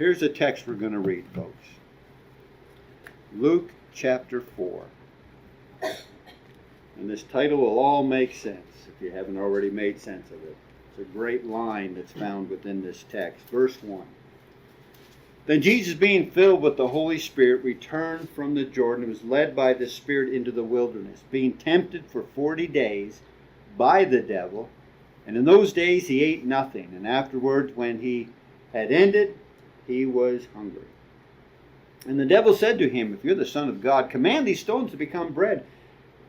Here's a text we're going to read, folks. Luke chapter 4. And this title will all make sense if you haven't already made sense of it. It's a great line that's found within this text. Verse 1. Then Jesus, being filled with the Holy Spirit, returned from the Jordan and was led by the Spirit into the wilderness, being tempted for 40 days by the devil. And in those days he ate nothing. And afterwards, when he had ended, he was hungry. And the devil said to him, If you're the Son of God, command these stones to become bread.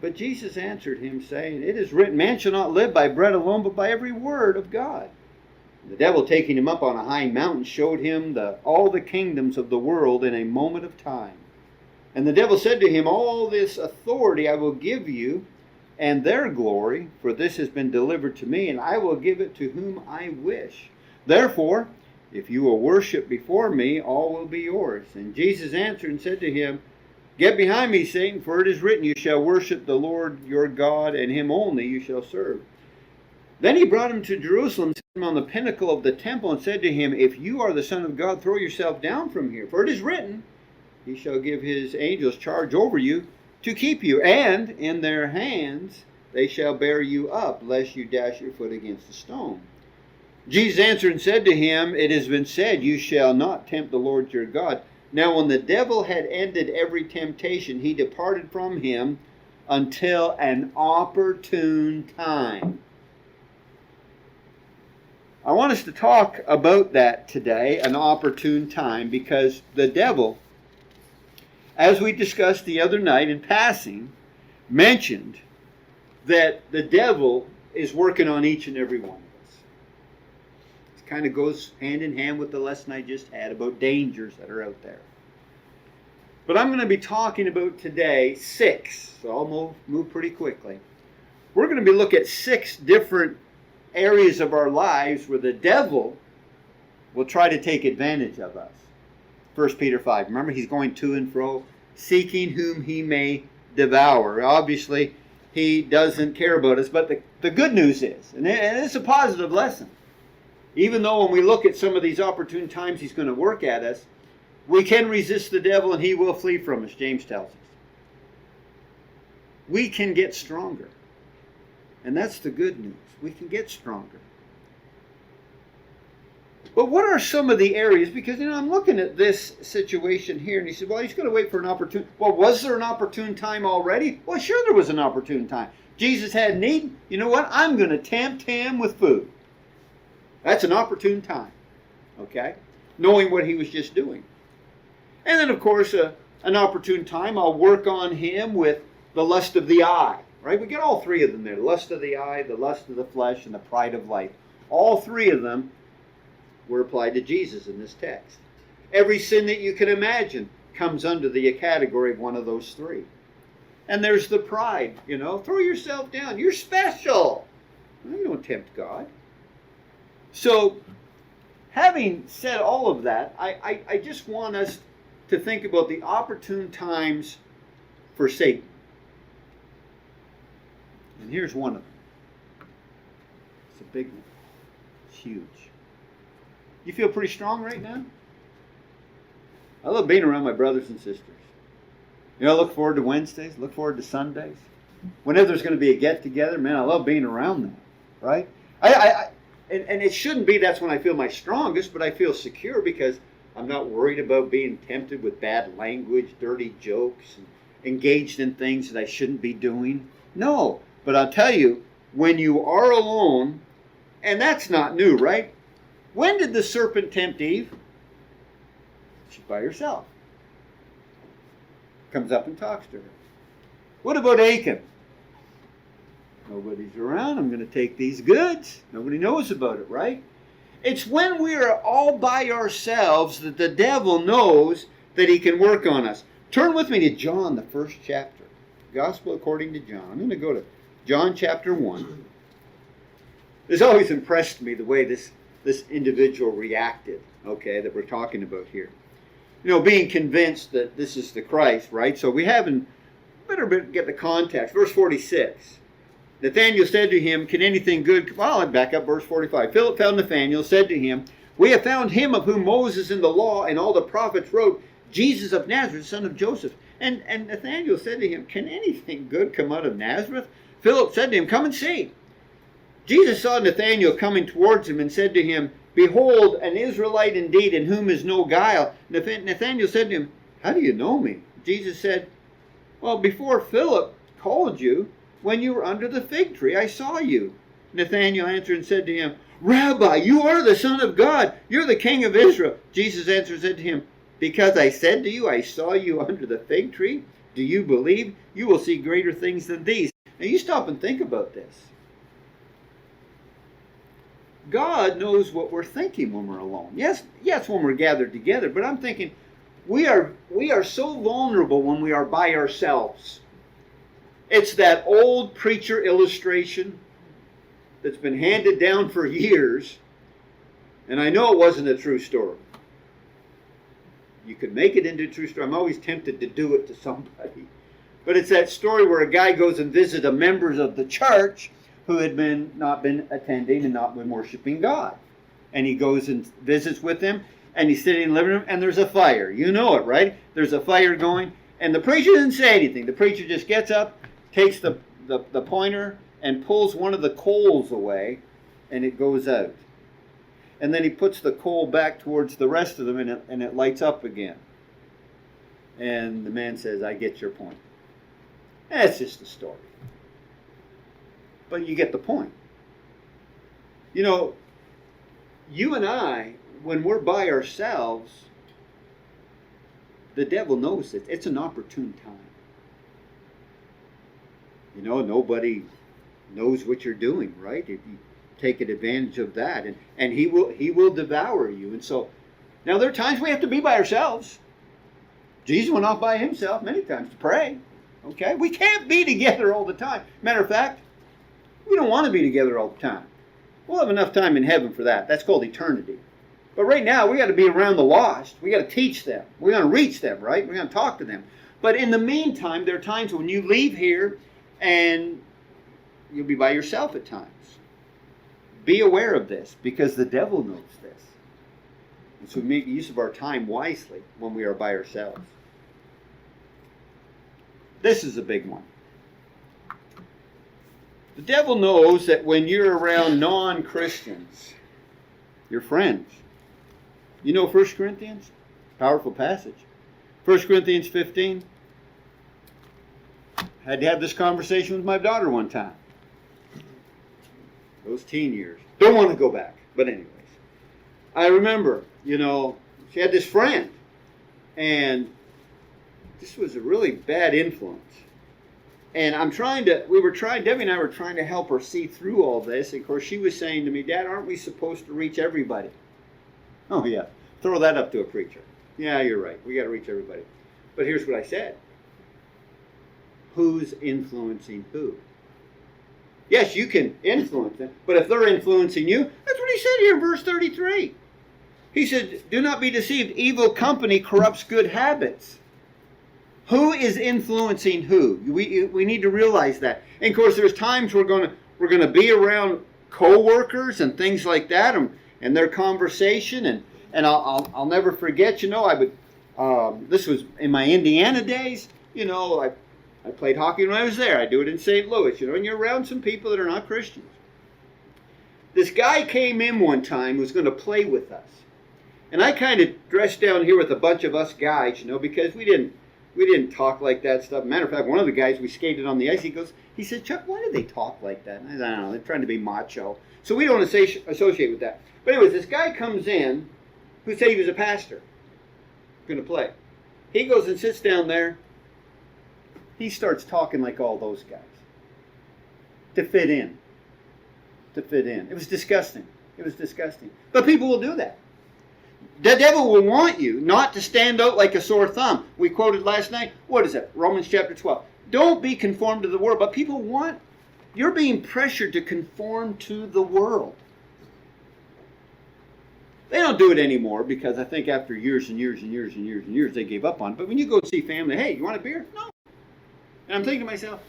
But Jesus answered him, saying, It is written, Man shall not live by bread alone, but by every word of God. And the devil, taking him up on a high mountain, showed him all the kingdoms of the world in a moment of time. And the devil said to him, All this authority I will give you, and their glory, for this has been delivered to me, and I will give it to whom I wish. Therefore, if you will worship before me, all will be yours. And Jesus answered and said to him, Get behind me, Satan, for it is written, You shall worship the Lord your God, and him only you shall serve. Then he brought him to Jerusalem, set him on the pinnacle of the temple, and said to him, If you are the Son of God, throw yourself down from here. For it is written, He shall give his angels charge over you, to keep you, and in their hands they shall bear you up, lest you dash your foot against a stone. Jesus answered and said to him, It has been said, You shall not tempt the Lord your God. Now when the devil had ended every temptation, he departed from him until an opportune time. I want us to talk about that today, an opportune time, because the devil, as we discussed the other night in passing, mentioned that the devil is working on each and every one. Kind of goes hand in hand with the lesson I just had about dangers that are out there. But I'm going to be talking about today 6, so I'll move pretty quickly. We're going to be looking at 6 different areas of our lives where the devil will try to take advantage of us. 1 Peter 5. Remember, he's going to and fro, seeking whom he may devour. Obviously, he doesn't care about us, but the good news is, and it's a positive lesson, even though when we look at some of these opportune times he's going to work at us, we can resist the devil and he will flee from us, James tells us. We can get stronger. And that's the good news. We can get stronger. But what are some of the areas? Because, I'm looking at this situation here, and he said, well, he's going to wait for an opportune... Well, was there an opportune time already? Well, sure there was an opportune time. Jesus had need. You know what? I'm going to tempt him with food. That's an opportune time, okay? Knowing what he was just doing. And then, of course, an opportune time, I'll work on him with the lust of the eye, right? We get all 3 of them there. The lust of the eye, the lust of the flesh, and the pride of life. All 3 of them were applied to Jesus in this text. Every sin that you can imagine comes under the category of one of those 3. And there's the pride, Throw yourself down. You're special. Well, you don't tempt God. So, having said all of that, I just want us to think about the opportune times for Satan. And here's one of them. It's a big one. It's huge. You feel pretty strong right now? I love being around my brothers and sisters. I look forward to Wednesdays, look forward to Sundays. Whenever there's going to be a get-together, man, I love being around them, right? And it shouldn't be that's when I feel my strongest, but I feel secure because I'm not worried about being tempted with bad language, dirty jokes, and engaged in things that I shouldn't be doing. No, but I'll tell you, when you are alone, and that's not new, right? When did the serpent tempt Eve? She's by herself. Comes up and talks to her. What about Achan? Nobody's around. I'm going to take these goods. Nobody knows about it, right? It's when we are all by ourselves that the devil knows that he can work on us. Turn with me to John, the 1st chapter. Gospel according to John. I'm going to go to John chapter 1. It's always impressed me the way this individual reacted, okay, that we're talking about here. Being convinced that this is the Christ, right? So we better get the context. Verse 46. Nathanael said to him, can anything good... Well, I'll back up verse 45. Philip found Nathanael, said to him, We have found him of whom Moses in the law and all the prophets wrote, Jesus of Nazareth, son of Joseph. And Nathanael said to him, can anything good come out of Nazareth? Philip said to him, come and see. Jesus saw Nathanael coming towards him and said to him, behold, an Israelite indeed, in whom is no guile. Nathanael said to him, how do you know me? Jesus said, well, before Philip called you, when you were under the fig tree, I saw you. Nathanael answered and said to him, Rabbi, you are the Son of God. You're the King of Israel. Jesus answered and said to him, because I said to you, I saw you under the fig tree. Do you believe? You will see greater things than these. Now you stop and think about this. God knows what we're thinking when we're alone. Yes, when we're gathered together. But I'm thinking, we are so vulnerable when we are by ourselves. It's that old preacher illustration that's been handed down for years. And I know it wasn't a true story. You could make it into a true story. I'm always tempted to do it to somebody. But it's that story where a guy goes and visits members of the church who had not been attending and not been worshiping God. And he goes and visits with them, and he's sitting in the living room, and there's a fire. You know it, right? There's a fire going, and the preacher doesn't say anything. The preacher just gets up, takes the pointer, and pulls one of the coals away, and it goes out. And then he puts the coal back towards the rest of them, and it lights up again. And the man says, I get your point. That's just a story. But you get the point. You know, you and I, when we're by ourselves, the devil knows it. It's an opportune time. You know, nobody knows what you're doing, right? If you take advantage of that, and he will devour you. And so, now there are times we have to be by ourselves. Jesus went off by himself many times to pray. Okay? We can't be together all the time. Matter of fact, we don't want to be together all the time. We'll have enough time in heaven for that. That's called eternity. But right now, we got to be around the lost. We got to teach them. We're going to reach them, right? We're going to talk to them. But in the meantime, there are times when you leave here and you'll be by yourself at times. Be aware of this, because the devil knows this. And so we make use of our time wisely when we are by ourselves. This is a big one. The devil knows that when you're around non-Christians, your friends. You know 1 Corinthians? Powerful passage. 1 Corinthians 15. Had to have this conversation with my daughter one time. Those teen years. Don't want to go back. But anyways. I remember, you know, she had this friend. And this was a really bad influence. And Debbie and I were trying to help her see through all this. And of course, she was saying to me, Dad, aren't we supposed to reach everybody? Oh, yeah. Throw that up to a preacher. Yeah, you're right. We got to reach everybody. But here's what I said. Who's influencing who? Yes, you can influence them. But if they're influencing you, that's what he said here in verse 33. He said, do not be deceived. Evil company corrupts good habits. Who is influencing who? We need to realize that. And of course, there's times we're going to be around co-workers and things like that, and their conversation. And I'll never forget. You know, this was in my Indiana days. You know, I played hockey when I was there. I do it in St. Louis. You know, and you're around some people that are not Christians. This guy came in one time who was going to play with us, and I kind of dressed down here with a bunch of us guys. You know, because we didn't talk like that stuff. Matter of fact, one of the guys, we skated on the ice. He said, Chuck, why do they talk like that? And I said, I don't know, they're trying to be macho. So we don't associate with that. But anyways, this guy comes in who said he was a pastor, going to play. He goes and sits down there. He starts talking like all those guys. To fit in. It was disgusting. But people will do that. The devil will want you not to stand out like a sore thumb. We quoted last night. What is it? Romans chapter 12. Don't be conformed to the world. But people want, you're being pressured to conform to the world. They don't do it anymore because I think after years and years they gave up on it. But when you go see family, hey, you want a beer? No. And I'm thinking to myself,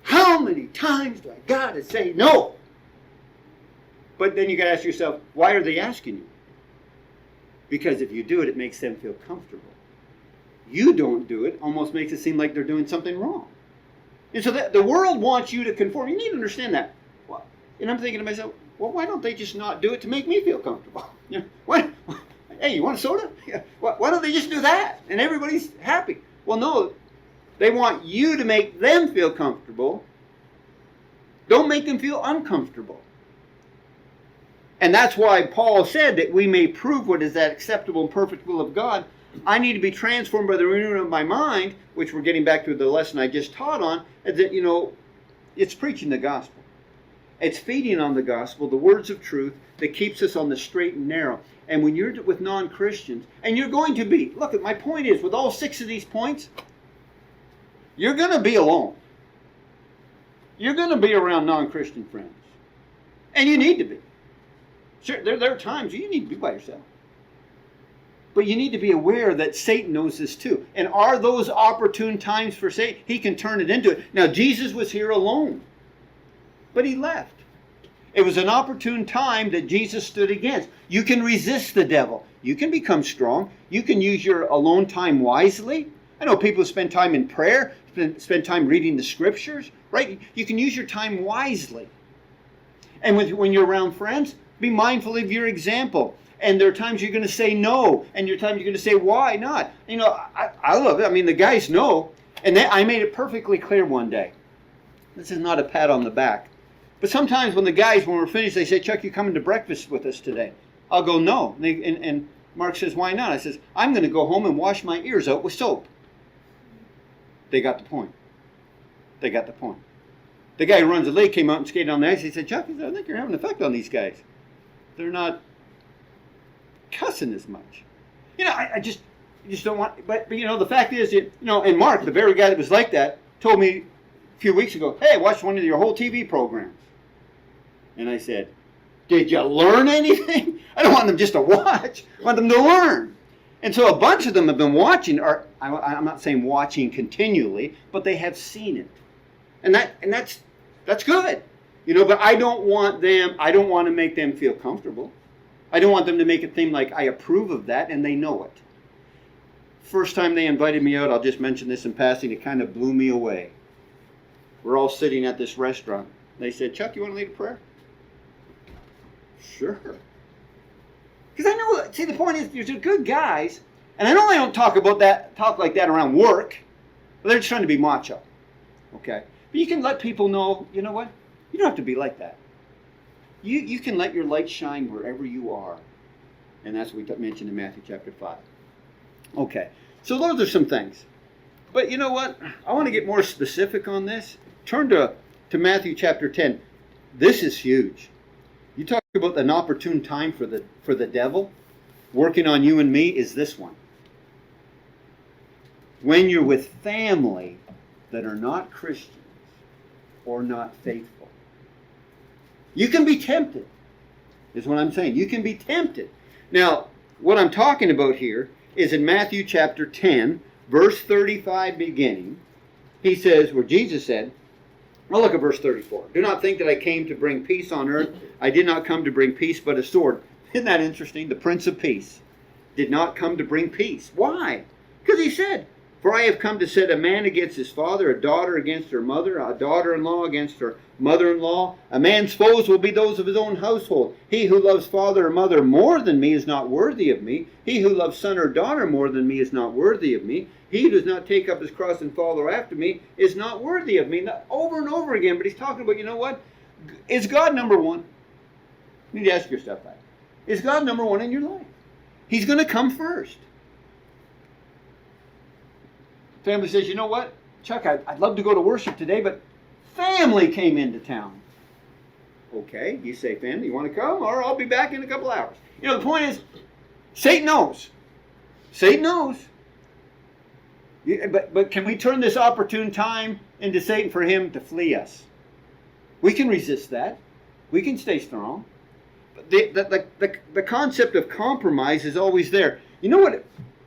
how many times do I got to say no? But then you got to ask yourself, why are they asking you? Because if you do it, it makes them feel comfortable. You don't do it, almost makes it seem like they're doing something wrong. And so the world wants you to conform. You need to understand that. Well, and I'm thinking to myself, well, why don't they just not do it to make me feel comfortable? You know, what? Hey, you want a soda? Yeah. Why don't they just do that? And everybody's happy. Well, no. They want you to make them feel comfortable. Don't make them feel uncomfortable. And that's why Paul said that we may prove what is that acceptable and perfect will of God. I need to be transformed by the renewing of my mind, which we're getting back to the lesson I just taught on, that, it's preaching the gospel. It's feeding on the gospel, the words of truth that keeps us on the straight and narrow. And when you're with non-Christians, and you're going to be, look, my point is, with all 6 of these points, you're going to be alone. You're going to be around non-Christian friends. And you need to be. Sure, there are times you need to be by yourself. But you need to be aware that Satan knows this too. And are those opportune times for Satan? He can turn it into it. Now, Jesus was here alone. But he left. It was an opportune time that Jesus stood against. You can resist the devil. You can become strong. You can use your alone time wisely. I know people spend time in prayer, spend time reading the scriptures, right? You can use your time wisely. And when you're around friends, be mindful of your example. And there are times you're going to say no, and there are times you're going to say, why not? I love it. I mean, the guys know. And I made it perfectly clear one day. This is not a pat on the back. But sometimes when we're finished, they say, Chuck, you coming to breakfast with us today? I'll go, no. And Mark says, why not? I says, I'm going to go home and wash my ears out with soap. They got the point. They got the point. The guy who runs the league came out and skated on the ice. He said, Chuck, I think you're having an effect on these guys. They're not cussing as much. I just don't want, but the fact is, and Mark, the very guy that was like that, told me a few weeks ago, hey, I watched one of your whole TV programs. And I said, did you learn anything? I don't want them just to watch. I want them to learn. And so a bunch of them have been watching, or I'm not saying watching continually, but they have seen it. And that's good. But I don't want to make them feel comfortable. I don't want them to make it seem like I approve of that, and they know it. First time they invited me out, I'll just mention this in passing, it kind of blew me away. We're all sitting at this restaurant. They said, Chuck, you want to lead a prayer? Sure. Because I know, see, the point is, you're good guys, and I know they don't talk like that around work, but they're just trying to be macho. Okay? But you can let people know, you know what? You don't have to be like that. You can let your light shine wherever you are. And that's what we mentioned in Matthew chapter 5. Okay, so those are some things. But you know what? I want to get more specific on this. Turn to Matthew chapter 10. This is huge. You talk about an opportune time for the devil working on you and me is this one. When you're with family that are not Christians or not faithful. You can be tempted, is what I'm saying. You can be tempted. Now, what I'm talking about here is in Matthew chapter 10, verse 35 beginning. He says, where Jesus said, well, look at verse 34. Do not think that I came to bring peace on earth. I did not come to bring peace, but a sword. Isn't that interesting? The Prince of Peace did not come to bring peace. Why? Because he said, for I have come to set a man against his father, a daughter against her mother, a daughter-in-law against her mother-in-law. A man's foes will be those of his own household. He who loves father or mother more than me is not worthy of me. He who loves son or daughter more than me is not worthy of me. He who does not take up his cross and follow after me is not worthy of me. Now, over and over again, but he's talking about, you know what? Is God number one? You need to ask yourself that. Is God number one in your life? He's going to come first. Family says, you know what, Chuck, I'd love to go to worship today, but family came into town. Okay, you say, family, you want to come? Or I'll be back in a couple hours. The point is, Satan knows. Satan knows. But can we turn this opportune time into Satan for him to flee us? We can resist that. We can stay strong. But the concept of compromise is always there. You know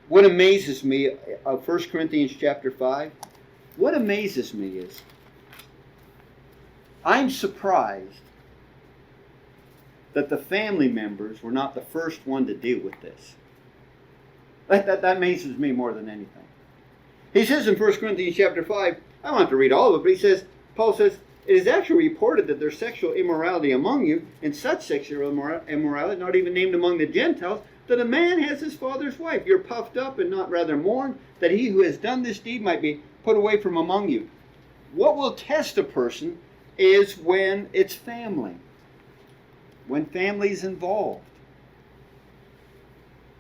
what amazes me of 1 Corinthians chapter 5? What amazes me is I'm surprised that the family members were not the first one to deal with this. That amazes me more than anything. He says in 1 Corinthians chapter 5, I don't have to read all of it, but he says, Paul says, it is actually reported that there's sexual immorality among you, and such sexual immorality not even named among the Gentiles, that a man has his father's wife. You're puffed up and not rather mourn, that he who has done this deed might be put away from among you. What will test a person is when it's family. When family's involved.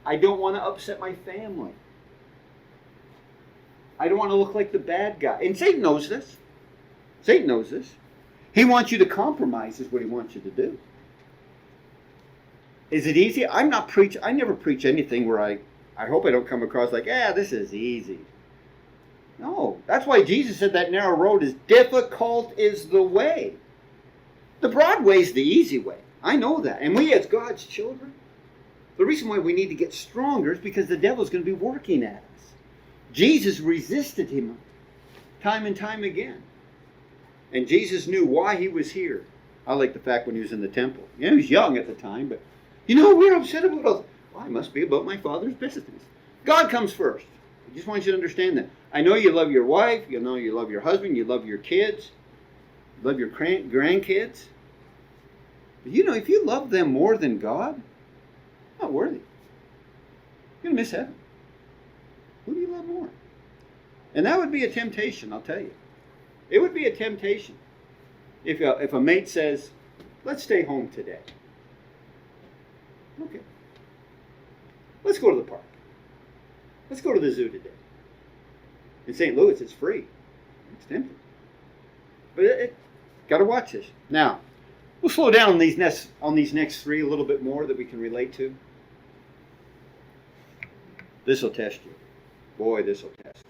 I don't want to upset my family. I don't want to look like the bad guy. And Satan knows this. Satan knows this. He wants you to compromise is what he wants you to do. Is it easy? I never preach anything where I hope I don't come across like, this is easy. No. That's why Jesus said that narrow road is difficult is the way. The broad way is the easy way. I know that. And we as God's children, the reason why we need to get stronger is because the devil's going to be working at us. Jesus resisted him time and time again. And Jesus knew why he was here. I like the fact when he was in the temple. He was young at the time, but we're upset about all. Well, I must be about my Father's business. God comes first. I just want you to understand that. I know you love your wife. You know you love your husband. You love your kids. You love your grandkids. But if you love them more than God, not worthy. You're going to miss heaven. Who do you love more? And that would be a temptation, I'll tell you. It would be a temptation if a mate says, let's stay home today. Okay. Let's go to the park. Let's go to the zoo today. In St. Louis, it's free. It's tempting. But got to watch this. Now, we'll slow down on these next three a little bit more that we can relate to. This will test you. Boy, this will test.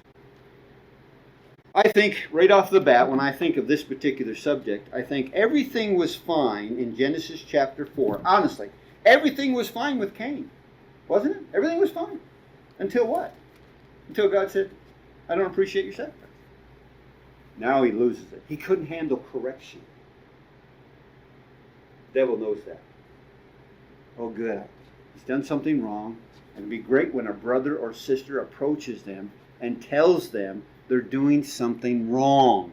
I think right off the bat, when I think of this particular subject, I think everything was fine in Genesis chapter 4. Honestly, everything was fine with Cain. Wasn't it? Everything was fine. Until what? Until God said, I don't appreciate your sacrifice. Now he loses it. He couldn't handle correction. The devil knows that. Oh, good. He's done something wrong. And it'd be great when a brother or sister approaches them and tells them they're doing something wrong.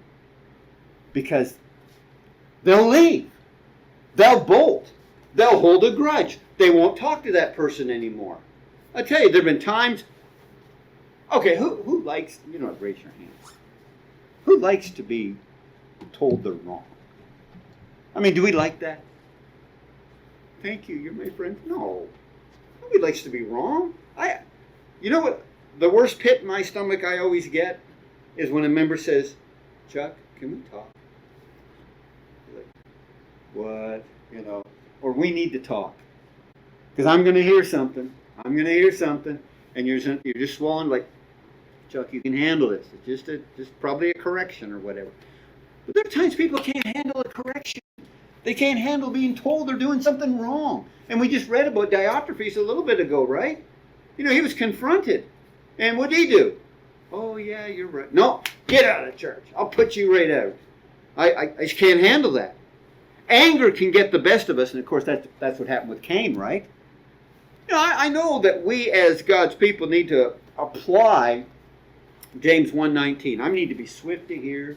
Because they'll leave. They'll bolt. They'll hold a grudge. They won't talk to that person anymore. I tell you, there have been times. Okay, who likes, raise your hands. Who likes to be told they're wrong? I mean, do we like that? Thank you, you're my friend. No. Nobody likes to be wrong. You know what? The worst pit in my stomach I always get is when a member says, Chuck, can we talk? Like, what? Or we need to talk. Because I'm going to hear something. I'm going to hear something. And you're just swallowing like, Chuck, you can handle this. It's just probably a correction or whatever. But there are times people can't handle a correction. They can't handle being told they're doing something wrong. And we just read about Diotrephes a little bit ago, right? He was confronted. And what did he do? Oh, yeah, you're right. No, get out of the church. I'll put you right out. I just can't handle that. Anger can get the best of us. And, of course, that's what happened with Cain, right? I know that we as God's people need to apply James 1:19. I need to be swift to hear.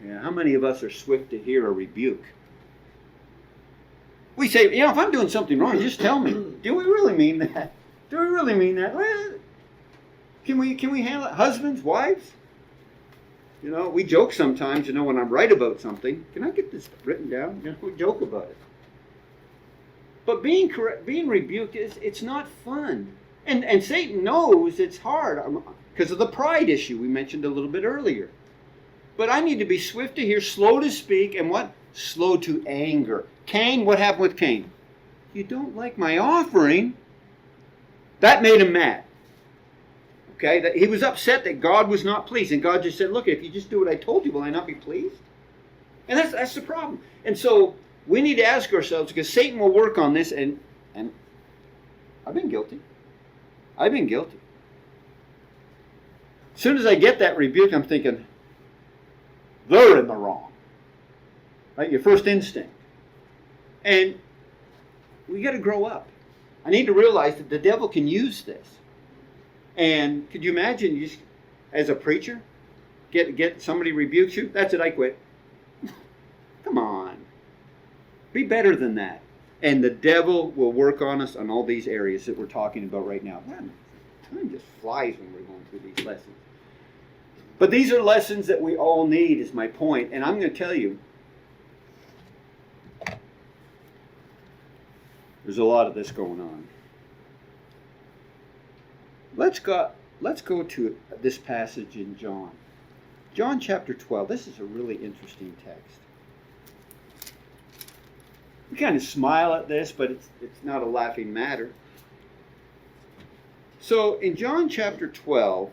Yeah, how many of us are swift to hear a rebuke? We say, if I'm doing something wrong, just tell me. Do we really mean that? Do we really mean that? Well, can we handle it? Husbands, wives? We joke sometimes, when I'm right about something. Can I get this written down? We joke about it. But being rebuked, it's not fun. And Satan knows it's hard because of the pride issue we mentioned a little bit earlier. But I need to be swift to hear, slow to speak, and what? Slow to anger. Cain, what happened with Cain? You don't like my offering. That made him mad. Okay? That he was upset that God was not pleased. And God just said, look, if you just do what I told you, will I not be pleased? And that's the problem. And so we need to ask ourselves, because Satan will work on this, and I've been guilty. I've been guilty. As soon as I get that rebuke, I'm thinking, they're in the wrong. Right? Your first instinct. And we got to grow up. I need to realize that the devil can use this. And could you imagine, you just, as a preacher, get somebody rebukes you? That's it, I quit. Come on. Be better than that. And the devil will work on us on all these areas that we're talking about right now. Man, time just flies when we're going through these lessons. But these are lessons that we all need, is my point. And I'm going to tell you, there's a lot of this going on. Let's go to this passage in John. John chapter 12. This is a really interesting text. We kind of smile at this, but it's not a laughing matter. So in John chapter 12,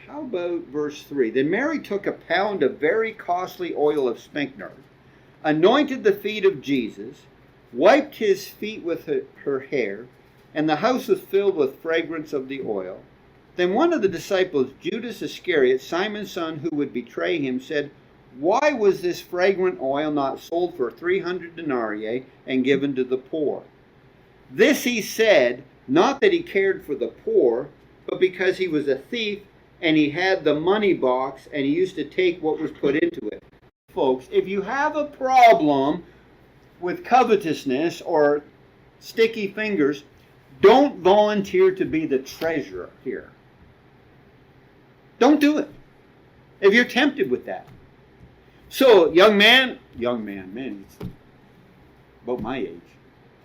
how about verse 3? Then Mary took a pound of very costly oil of spikenard, anointed the feet of Jesus, wiped his feet with her hair, and the house was filled with fragrance of the oil. Then one of the disciples, Judas Iscariot, Simon's son, who would betray him, said, "Why was this fragrant oil not sold for 300 denarii and given to the poor?" This he said, not that he cared for the poor, but because he was a thief, and he had the money box, and he used to take what was put into it. Folks, if you have a problem with covetousness or sticky fingers, don't volunteer to be the treasurer here. Don't do it if you're tempted with that. So, young man, man, it's about my age.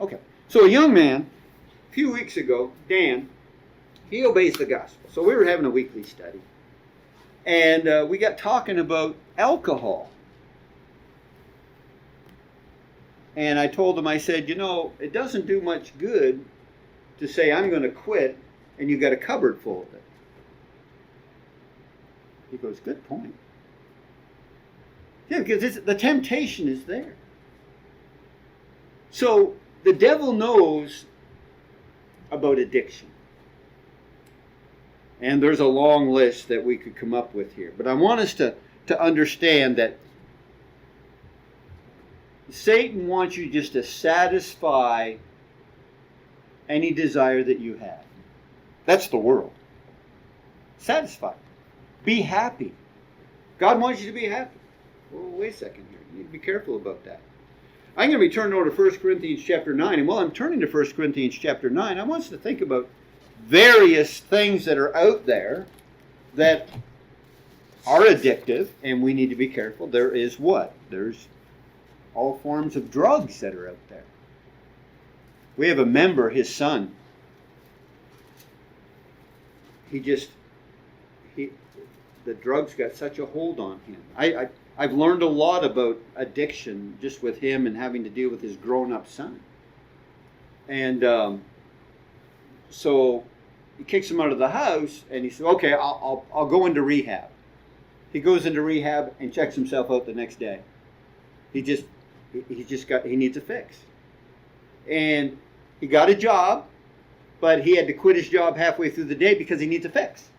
Okay, so a young man, a few weeks ago, Dan, he obeys the gospel. So we were having a weekly study, and we got talking about alcohol. And I told him, I said, it doesn't do much good to say I'm going to quit, and you've got a cupboard full of it. He goes, good point. Yeah, because the temptation is there. So the devil knows about addiction. And there's a long list that we could come up with here. But I want us to understand that Satan wants you just to satisfy any desire that you have. That's the world. Satisfy. Be happy. God wants you to be happy. Well, wait a second here. You need to be careful about that. I'm going to be turning over to 1 Corinthians chapter 9. And while I'm turning to 1 Corinthians chapter 9, I want us to think about various things that are out there that are addictive, and we need to be careful. There is what? There's all forms of drugs that are out there. We have a member, his son. The drugs got such a hold on him. I've learned a lot about addiction just with him and having to deal with his grown-up son. And so he kicks him out of the house, and he said, "Okay, I'll go into rehab." He goes into rehab and checks himself out the next day. He needs a fix. And he got a job, but he had to quit his job halfway through the day because he needs a fix.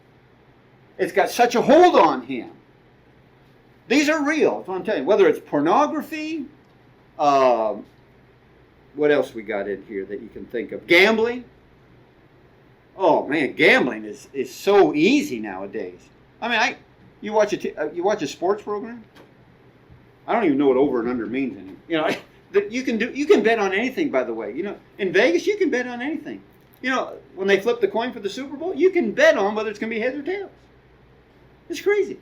It's got such a hold on him. These are real, that's what I'm telling you. Whether it's pornography, what else we got in here that you can think of? Gambling. Oh man, gambling is so easy nowadays. I mean, you watch a sports program. I don't even know what over and under means anymore. You can bet on anything. By the way, in Vegas you can bet on anything. When they flip the coin for the Super Bowl, you can bet on whether it's going to be heads or tails. It's crazy.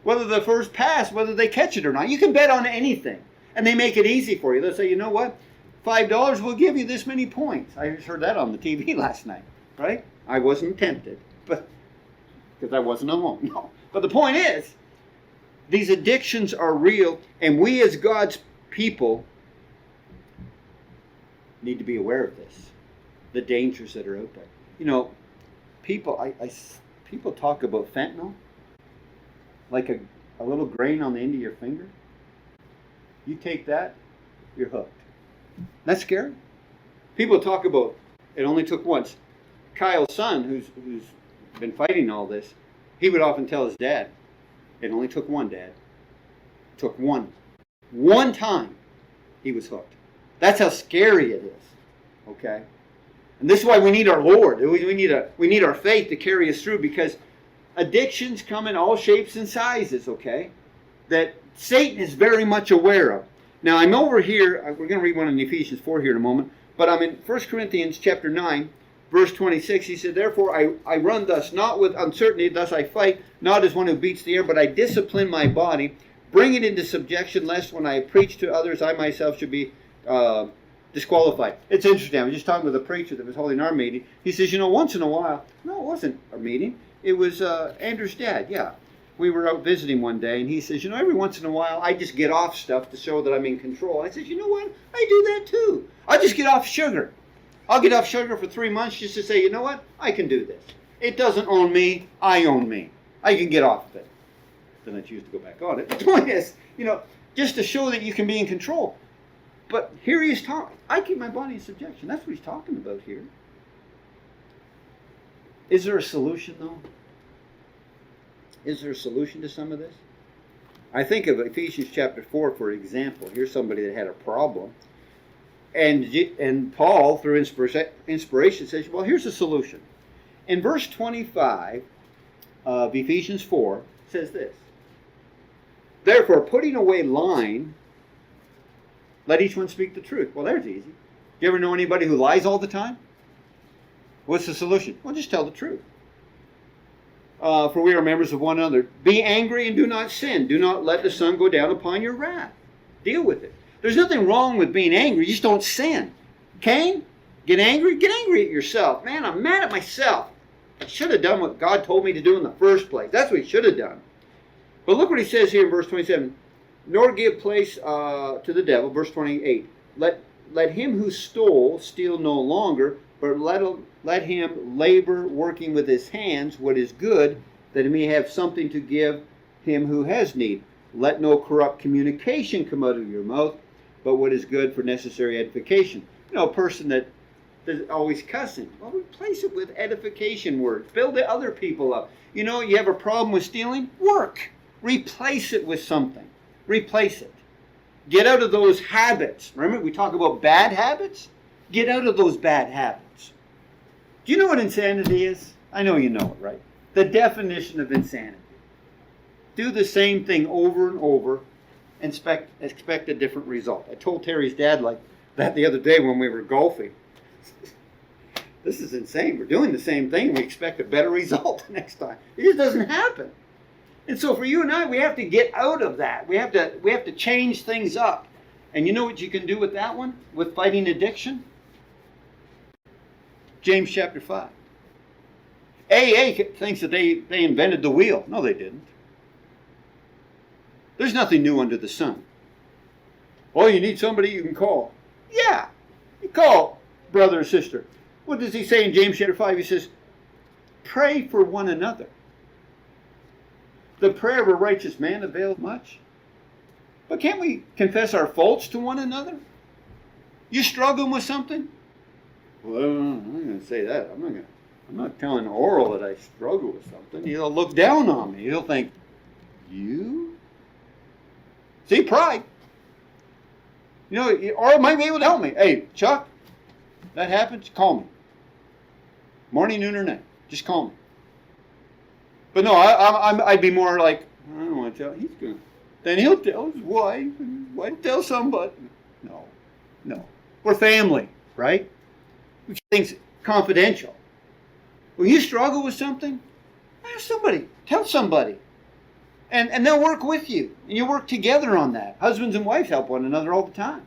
Whether the first pass, whether they catch it or not, you can bet on anything, and they make it easy for you. They'll say, you know what, $5 will give you this many points. I just heard that on the TV last night. Right? I wasn't tempted, but because I wasn't alone. No. But the point is, these addictions are real, and we as God's people need to be aware of this, the dangers that are out there. People talk about fentanyl like a little grain on the end of your finger. You take that, you're hooked. That's scary. People talk about it only took once. Kyle's son, who's been fighting all this, he would often tell his dad, it only took one, Dad. It took one. One time he was hooked. That's how scary it is. Okay? And this is why we need our Lord. We need our faith to carry us through, because addictions come in all shapes and sizes, okay? That Satan is very much aware of. Now, I'm over here, we're going to read one in Ephesians 4 here in a moment, but I'm in 1 Corinthians chapter 9, verse 26. He said, therefore I run thus, not with uncertainty, thus I fight, not as one who beats the air, but I discipline my body, bring it into subjection, lest when I preach to others, I myself should be disqualified. It's interesting. I was just talking with a preacher that was holding our meeting. He says, once in a while, no, it wasn't a meeting. It was Andrew's dad, yeah. We were out visiting one day, and he says, every once in a while, I just get off stuff to show that I'm in control. I said, you know what? I do that too. I just get off sugar. I'll get off sugar for 3 months just to say, you know what? I can do this. It doesn't own me. I own me. I can get off of it. Then I choose to go back on it. The point is, just to show that you can be in control. But here he is talking. I keep my body in subjection. That's what he's talking about here. Is there a solution, though? Is there a solution to some of this? I think of Ephesians chapter 4, for example. Here's somebody that had a problem. And Paul, through inspiration, says, well, here's a solution. In verse 25 of Ephesians 4, says this. Therefore, putting away lying, let each one speak the truth. Well, there's easy. Do you ever know anybody who lies all the time? What's the solution? Well, just tell the truth. For we are members of one another. Be angry and do not sin. Do not let the sun go down upon your wrath. Deal with it. There's nothing wrong with being angry. You just don't sin. Cain, get angry? Get angry at yourself. Man, I'm mad at myself. I should have done what God told me to do in the first place. That's what he should have done. But look what he says here in verse 27. Nor give place to the devil. Verse 28. Let him who stole steal no longer, but let him labor, working with his hands what is good, that he may have something to give him who has need. Let no corrupt communication come out of your mouth, but what is good for necessary edification. A person that is always cussing, well, replace it with edification words. Build the other people up. You have a problem with stealing? Work. Replace it with something. Replace it. Get out of those habits. Remember, we talk about bad habits? Get out of those bad habits. Do you know what insanity is? I know you know it, right? The definition of insanity. Do the same thing over and over and expect a different result. I told Terry's dad like that the other day when we were golfing. This is insane. We're doing the same thing and we expect a better result next time. It just doesn't happen. And so for you and I, we have to get out of that. We have to change things up. And you know what you can do with that one? With fighting addiction? James chapter 5. AA thinks that they invented the wheel. No, they didn't. There's nothing new under the sun. Oh, you need somebody you can call. Yeah, you call brother or sister. What does he say in James chapter 5? He says, pray for one another. The prayer of a righteous man avails much. But can't we confess our faults to one another? You struggling with something? Well, I'm not going to say that. I'm not telling Oral that I struggle with something. He'll look down on me. He'll think, you? See, pride. Oral might be able to help me. Hey, Chuck, that happens, call me. Morning, noon, or night. Just call me. But no, I'd be more like, I don't want to tell. He's going to. Then he'll tell his wife. Why tell somebody? No. We're family, right? We keep things confidential. When you struggle with something, ask somebody. Tell somebody. And they'll work with you. And you work together on that. Husbands and wives help one another all the time.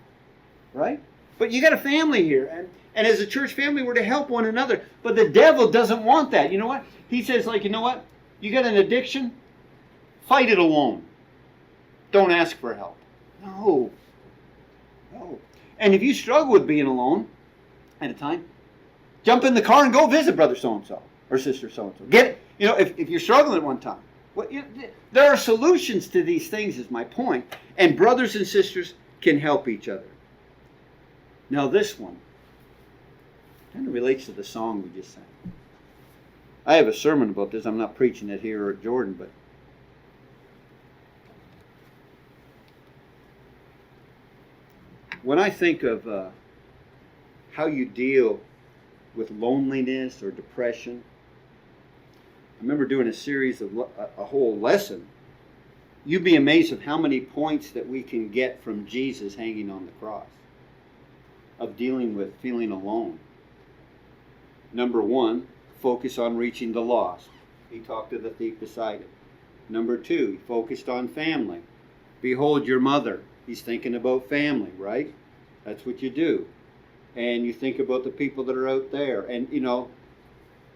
Right? But you got a family here. And as a church family, we're to help one another. But the devil doesn't want that. You know what? He says, you know what? You got an addiction? Fight it alone. Don't ask for help. No. And if you struggle with being alone at a time, jump in the car and go visit brother so-and-so or sister so-and-so. Get it. If you're struggling at one time. There are solutions to these things is my point. And brothers and sisters can help each other. Now this one kind of relates to the song we just sang. I have a sermon about this. I'm not preaching it here or at Jordan, but when I think of how you deal with loneliness or depression, I remember doing a series of a whole lesson. You'd be amazed at how many points that we can get from Jesus hanging on the cross of dealing with feeling alone. Number one, focus on reaching the lost. He talked to the thief beside him. Number two, he focused on family. Behold your mother. He's thinking about family, right? That's what you do. And you think about the people that are out there. And, you know,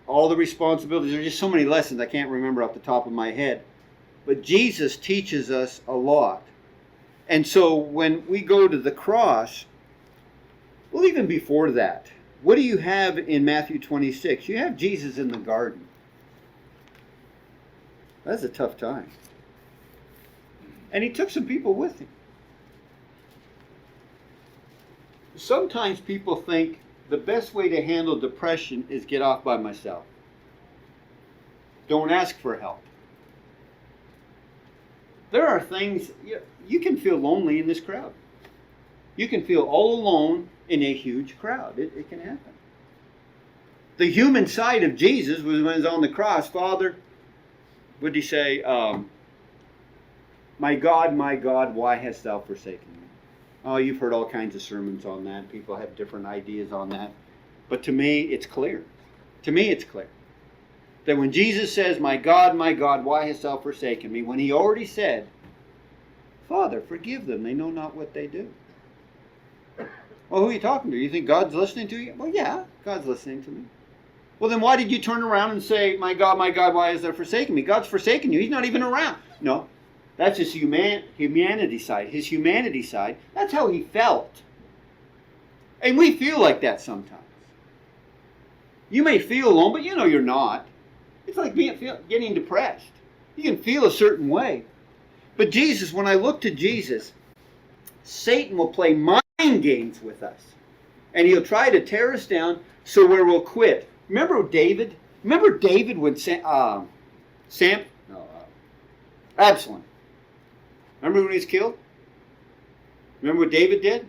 all the responsibilities. There's just so many lessons I can't remember off the top of my head. But Jesus teaches us a lot. And so when we go to the cross, well, even before that, what do you have in Matthew 26? You have Jesus in the garden. That's a tough time. And he took some people with him. Sometimes people think the best way to handle depression is get off by myself. Don't ask for help. There are things, you can feel lonely in this crowd. You can feel all alone in a huge crowd. It can happen. The human side of Jesus was when he was on the cross. Father, what did he say? My God, why hast thou forsaken me? Oh, you've heard all kinds of sermons on that. People have different ideas on that. But to me, it's clear. To me, it's clear. That when Jesus says, my God, why hast thou forsaken me? When he already said, Father, forgive them. They know not what they do. Well, who are you talking to? You think God's listening to you? Well, yeah, God's listening to me. Well, then why did you turn around and say, my God, why hast thou forsaken me? God's forsaken you. He's not even around. No, that's his humanity side. His humanity side, that's how he felt. And we feel like that sometimes. You may feel alone, but you know you're not. It's like getting depressed. You can feel a certain way. But Jesus, when I look to Jesus, Satan will play mind games with us. And he'll try to tear us down so where we'll quit. Remember David? Remember David when Absalom. Remember when he was killed? Remember what David did?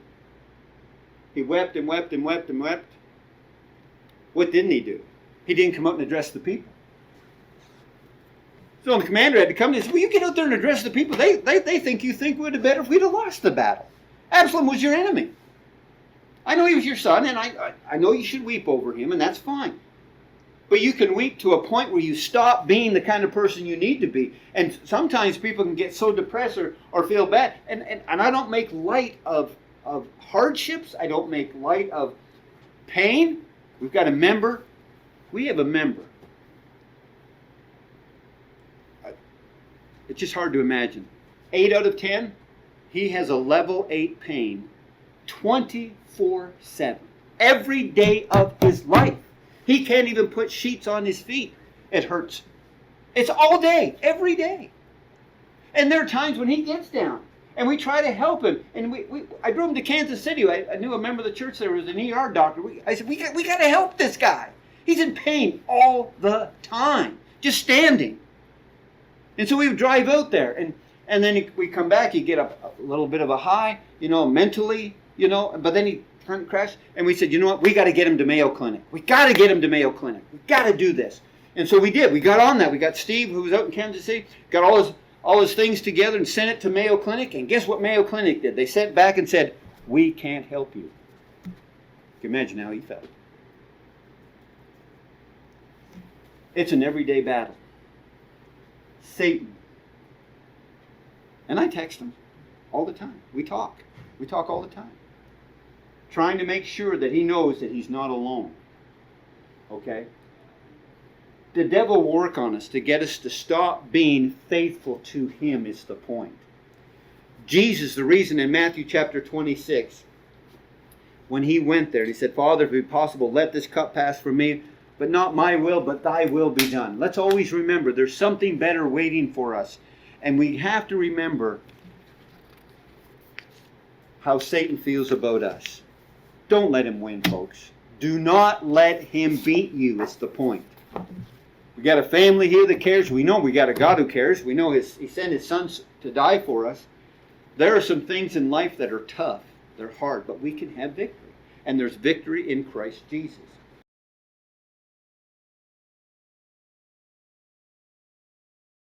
He wept and wept and wept and wept. What didn't he do? He didn't come out and address the people. So the commander had to come and say, well, you get out there and address the people. They think you think we'd have better if we'd have lost the battle. Absalom was your enemy. I know he was your son, and I know you should weep over him, and that's fine. But you can weep to a point where you stop being the kind of person you need to be. And sometimes people can get so depressed or feel bad. And I don't make light of hardships. I don't make light of pain. We've got a member. We have a member. It's just hard to imagine. 8 out of 10, he has a level 8 pain 24/7. Every day of his life. He can't even put sheets on his feet. It hurts. It's all day, every day. And there are times when he gets down. And we try to help him. And I drove him to Kansas City. I knew a member of the church there was an ER doctor. I said, we got to help this guy. He's in pain all the time. Just standing. And so we would drive out there. And then we come back. He'd get a little bit of a high, mentally, But then he crash, and we said, you know what, we got to get him to Mayo Clinic. We got to get him to Mayo Clinic. We got to do this. And so we did. We got on that. We got Steve, who was out in Kansas City, got all his things together and sent it to Mayo Clinic. And guess what Mayo Clinic did? They sent back and said, we can't help you. You can imagine how he felt. It's an everyday battle. Satan. And I text him all the time. We talk. We talk all the time. Trying to make sure that he knows that he's not alone. Okay? The devil will work on us to get us to stop being faithful to him is the point. Jesus, the reason in Matthew chapter 26, when he went there, he said, Father, if it be possible, let this cup pass from me, but not my will, but thy will be done. Let's always remember there's something better waiting for us. And we have to remember how Satan feels about us. Don't let him win, folks. Do not let him beat you, is the point. We got a family here that cares. We know we got a God who cares. We know he sent his son to die for us. There are some things in life that are tough. They're hard, but we can have victory. And there's victory in Christ Jesus.